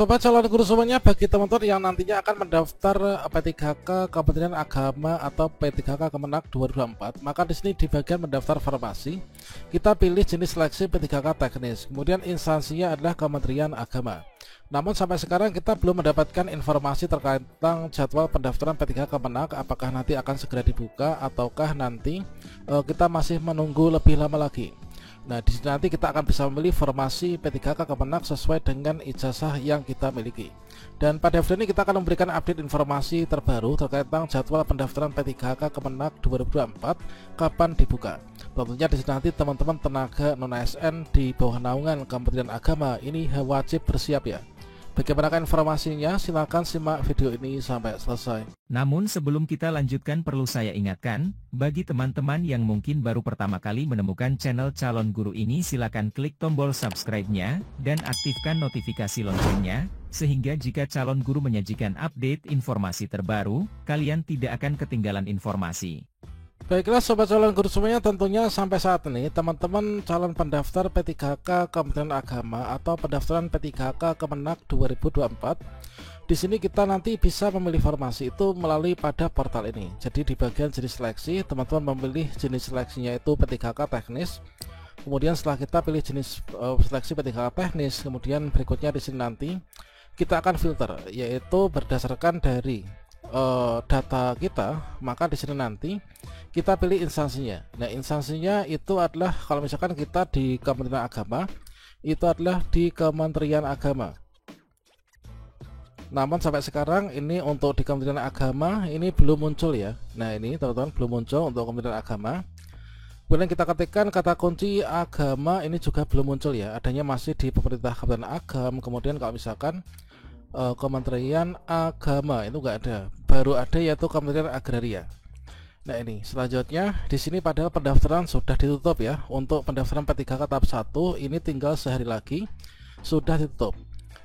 sobat calon guru semuanya, bagi teman-teman yang nantinya akan mendaftar P3K Kementerian Agama atau P3K Kemenak 2024, maka di sini di bagian mendaftar farmasi kita pilih jenis seleksi P3K teknis, kemudian instansinya adalah Kementerian Agama. Namun sampai sekarang kita belum mendapatkan informasi terkait tentang jadwal pendaftaran P3K Kemenak, apakah nanti akan segera dibuka ataukah nanti kita masih menunggu lebih lama lagi. Nah, di sini nanti kita akan bisa memilih formasi P3K Kemenak sesuai dengan ijazah yang kita miliki. Dan pada video ini kita akan memberikan update informasi terbaru terkait tentang jadwal pendaftaran P3K Kemenak 2024 kapan dibuka. Tentunya di sini nanti teman-teman tenaga non-ASN di bawah naungan Kementerian Agama ini wajib bersiap ya. Bagaimana informasinya? Silakan simak video ini sampai selesai. Namun sebelum kita lanjutkan, perlu saya ingatkan, bagi teman-teman yang mungkin baru pertama kali menemukan channel Calon Guru ini, silakan klik tombol subscribe-nya dan aktifkan notifikasi loncengnya, sehingga jika Calon Guru menyajikan update informasi terbaru, kalian tidak akan ketinggalan informasi. Baiklah sobat calon guru semuanya, tentunya sampai saat ini teman-teman calon pendaftar P3K Kementerian Agama atau pendaftaran P3K Kemenak 2024, di sini kita nanti bisa memilih formasi itu melalui pada portal ini. Jadi di bagian jenis seleksi, teman-teman memilih jenis seleksinya itu P3K teknis. Kemudian setelah kita pilih jenis seleksi P3K teknis, kemudian berikutnya di sini nanti kita akan filter, yaitu berdasarkan dari data kita, maka di sini nanti kita pilih instansinya. Nah, instansinya itu adalah kalau misalkan kita di Kementerian Agama, itu adalah di Kementerian Agama. Namun sampai sekarang ini untuk di Kementerian Agama ini belum muncul ya. Nah, ini teman-teman belum muncul untuk Kementerian Agama. Kemudian kita ketikkan kata kunci agama, ini juga belum muncul ya. Adanya masih di pemerintah Kabupaten Agam. Kemudian kalau misalkan Kementerian Agama itu enggak ada, baru ada yaitu Kementerian Agraria. Nah, ini selanjutnya di sini padahal pendaftaran sudah ditutup ya. Untuk pendaftaran P3K tahap 1 ini tinggal sehari lagi sudah ditutup.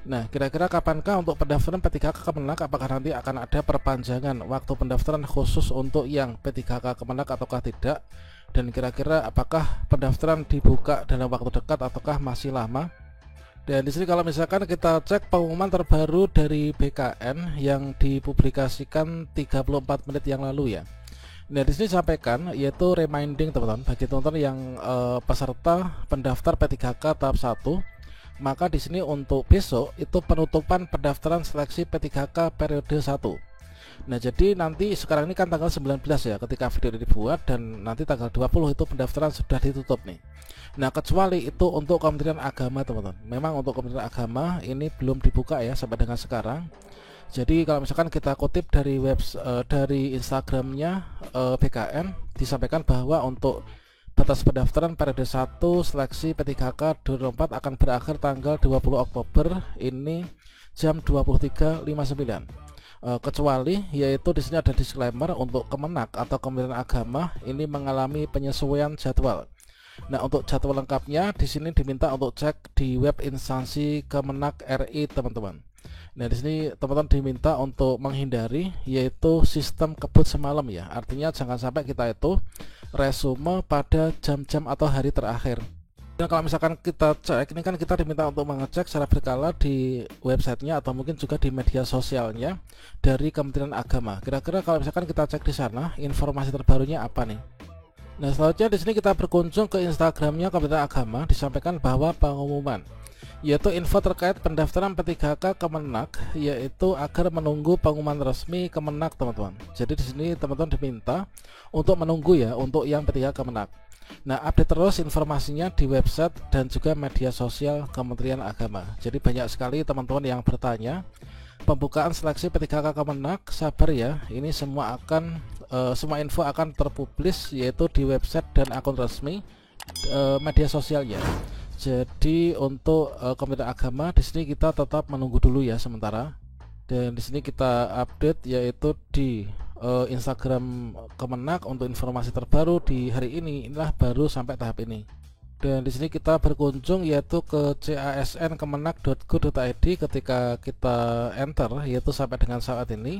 Nah, kira-kira kapankah untuk pendaftaran P3K Kemenak, apakah nanti akan ada perpanjangan waktu pendaftaran khusus untuk yang P3K Kemenak ataukah tidak? Dan kira-kira apakah pendaftaran dibuka dalam waktu dekat ataukah masih lama? Dan di sini kalau misalkan kita cek pengumuman terbaru dari BKN yang dipublikasikan 34 menit yang lalu ya. Nah, di sini sampaikan yaitu reminding teman-teman bagi teman-teman yang peserta pendaftar P3K tahap 1, maka di sini untuk besok itu penutupan pendaftaran seleksi P3K periode 1. Nah, jadi nanti sekarang ini kan tanggal 19 ya ketika video ini dibuat, dan nanti tanggal 20 itu pendaftaran sudah ditutup nih. Nah, kecuali itu untuk Kementerian Agama teman-teman. Memang untuk Kementerian Agama ini belum dibuka ya sampai dengan sekarang. Jadi kalau misalkan kita kutip dari dari Instagramnya BKN, disampaikan bahwa untuk batas pendaftaran periode 1 seleksi P3K 2024 akan berakhir tanggal 20 Oktober ini jam 23.59. Kecuali yaitu di sini ada disclaimer untuk Kemenak atau Kementerian Agama ini mengalami penyesuaian jadwal. Nah, untuk jadwal lengkapnya di sini diminta untuk cek di web instansi Kemenak RI teman-teman. Nah, di sini teman-teman diminta untuk menghindari yaitu sistem kebut semalam ya. Artinya jangan sampai kita itu resume pada jam-jam atau hari terakhir. Dan kalau misalkan kita cek, ini kan kita diminta untuk mengecek secara berkala di websitenya atau mungkin juga di media sosialnya dari Kementerian Agama. Kira-kira kalau misalkan kita cek di sana, informasi terbarunya apa nih? Nah, selanjutnya di sini kita berkunjung ke Instagramnya Kementerian Agama, disampaikan bahwa pengumuman yaitu info terkait pendaftaran P3K Kemenak, yaitu agar menunggu pengumuman resmi Kemenak teman-teman. Jadi di sini teman-teman diminta untuk menunggu ya untuk yang P3K Kemenak. Nah, update terus informasinya di website dan juga media sosial Kementerian Agama. Jadi banyak sekali teman-teman yang bertanya pembukaan seleksi P3K Kemenak, sabar ya, ini semua info akan terpublis yaitu di website dan akun resmi media sosialnya. Jadi untuk Kementerian Agama di sini kita tetap menunggu dulu ya sementara. Dan di sini kita update yaitu di Instagram Kemenak untuk informasi terbaru di hari ini. Inilah baru sampai tahap ini. Dan di sini kita berkunjung yaitu ke casnkemenak.go.id. Ketika kita enter yaitu sampai dengan saat ini,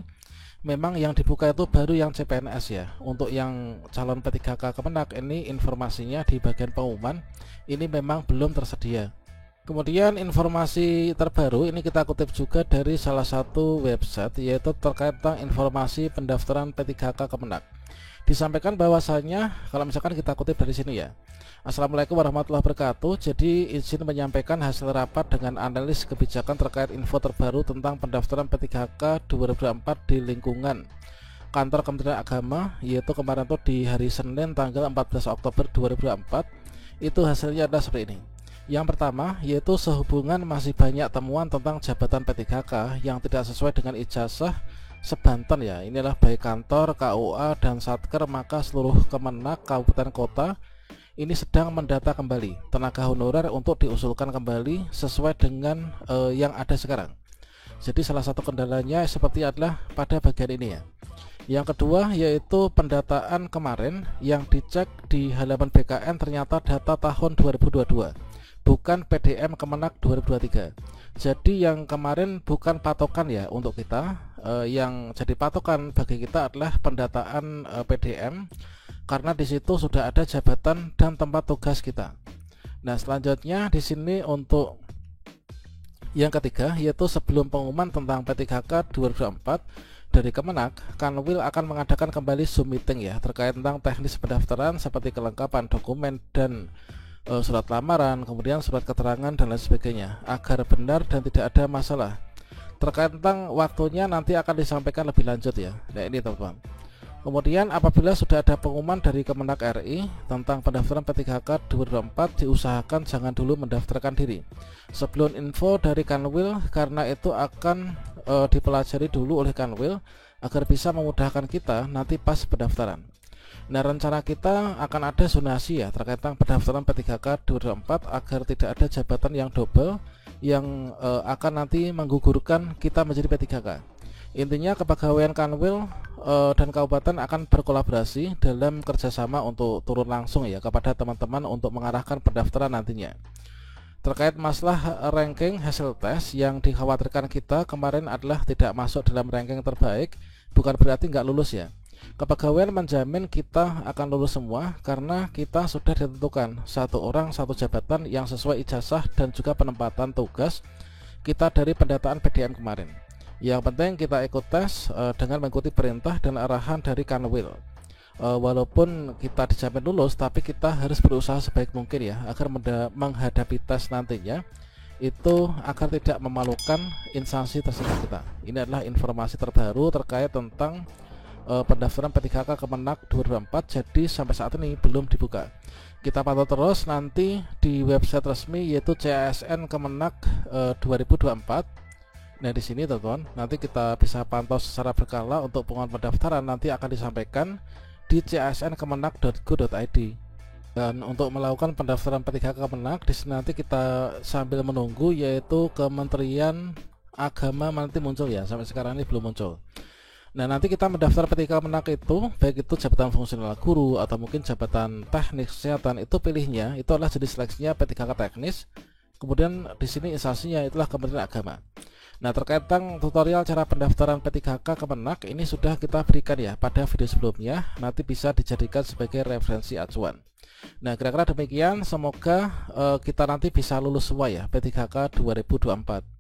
memang yang dibuka itu baru yang CPNS ya. Untuk yang calon P3K Kemenak ini informasinya di bagian pengumuman ini memang belum tersedia. Kemudian informasi terbaru ini kita kutip juga dari salah satu website, yaitu terkait tentang informasi pendaftaran P3K Kemenak. Disampaikan bahwasanya, kalau misalkan kita kutip dari sini ya, Assalamualaikum warahmatullahi wabarakatuh. Jadi izin menyampaikan hasil rapat dengan analis kebijakan terkait info terbaru tentang pendaftaran P3K 2024 di lingkungan kantor Kementerian Agama, yaitu kemarin tuh di hari Senin tanggal 14 Oktober 2024. Itu hasilnya adalah seperti ini. Yang pertama, yaitu sehubungan masih banyak temuan tentang jabatan P3K yang tidak sesuai dengan ijazah sebanten ya. Inilah baik kantor, KUA, dan Satker, maka seluruh Kemenak, kabupaten kota ini sedang mendata kembali tenaga honorer untuk diusulkan kembali sesuai dengan yang ada sekarang. Jadi salah satu kendalanya seperti adalah pada bagian ini ya. Yang kedua, yaitu pendataan kemarin yang dicek di halaman BKN ternyata data tahun 2022, bukan PDM Kemenak 2023. Jadi yang kemarin bukan patokan ya untuk kita, yang jadi patokan bagi kita adalah pendataan PDM, karena di situ sudah ada jabatan dan tempat tugas kita. Nah, selanjutnya di sini untuk yang ketiga, yaitu sebelum pengumuman tentang P3K 2024 dari Kemenak, Kanwil akan mengadakan kembali Zoom meeting ya terkait tentang teknis pendaftaran seperti kelengkapan dokumen dan surat lamaran, kemudian surat keterangan dan lain sebagainya, agar benar dan tidak ada masalah. Terkait tentang waktunya nanti akan disampaikan lebih lanjut ya. Nah ini teman-teman. Kemudian apabila sudah ada pengumuman dari Kemenak RI tentang pendaftaran P3K 2024, diusahakan jangan dulu mendaftarkan diri sebelum info dari Kanwil, karena itu akan dipelajari dulu oleh Kanwil agar bisa memudahkan kita nanti pas pendaftaran. Nah, rencana kita akan ada zonasi ya terkait tentang pendaftaran P3K 2024 agar tidak ada jabatan yang double yang akan nanti menggugurkan kita menjadi P3K. Intinya kepegawaian Kanwil dan kabupaten akan berkolaborasi dalam kerjasama untuk turun langsung ya kepada teman-teman untuk mengarahkan pendaftaran nantinya. Terkait masalah ranking hasil tes, yang dikhawatirkan kita kemarin adalah tidak masuk dalam ranking terbaik, bukan berarti nggak lulus ya. Kepegawaian menjamin kita akan lulus semua karena kita sudah ditentukan satu orang satu jabatan yang sesuai ijazah dan juga penempatan tugas kita dari pendataan PDM kemarin. Yang penting kita ikut tes dengan mengikuti perintah dan arahan dari Kanwil. Walaupun kita dijamin lulus, tapi kita harus berusaha sebaik mungkin ya agar menghadapi tes nantinya itu agar tidak memalukan instansi tersebut kita. Ini adalah informasi terbaru terkait tentang pendaftaran P3K Kemenak 2024. Jadi sampai saat ini belum dibuka. Kita pantau terus nanti di website resmi yaitu CASN Kemenak 2024. Nah di sini teman-teman nanti kita bisa pantau secara berkala untuk pengumuman pendaftaran nanti akan disampaikan di csnkemenak.go.id. Dan untuk melakukan pendaftaran P3K Kemenak di sini nanti kita sambil menunggu yaitu Kementerian Agama nanti muncul ya. Sampai sekarang ini belum muncul. Nah nanti kita mendaftar P3K Kemenak itu baik itu jabatan fungsional guru atau mungkin jabatan teknik kesehatan, itu pilihnya itu adalah jenis seleksinya P3K teknis. Kemudian di sini instansinya itulah Kementerian Agama. Nah terkait tentang tutorial cara pendaftaran P3K Kemenak ini sudah kita berikan ya pada video sebelumnya, nanti bisa dijadikan sebagai referensi acuan. Nah kira-kira demikian, semoga kita nanti bisa lulus semua ya P3K 2024.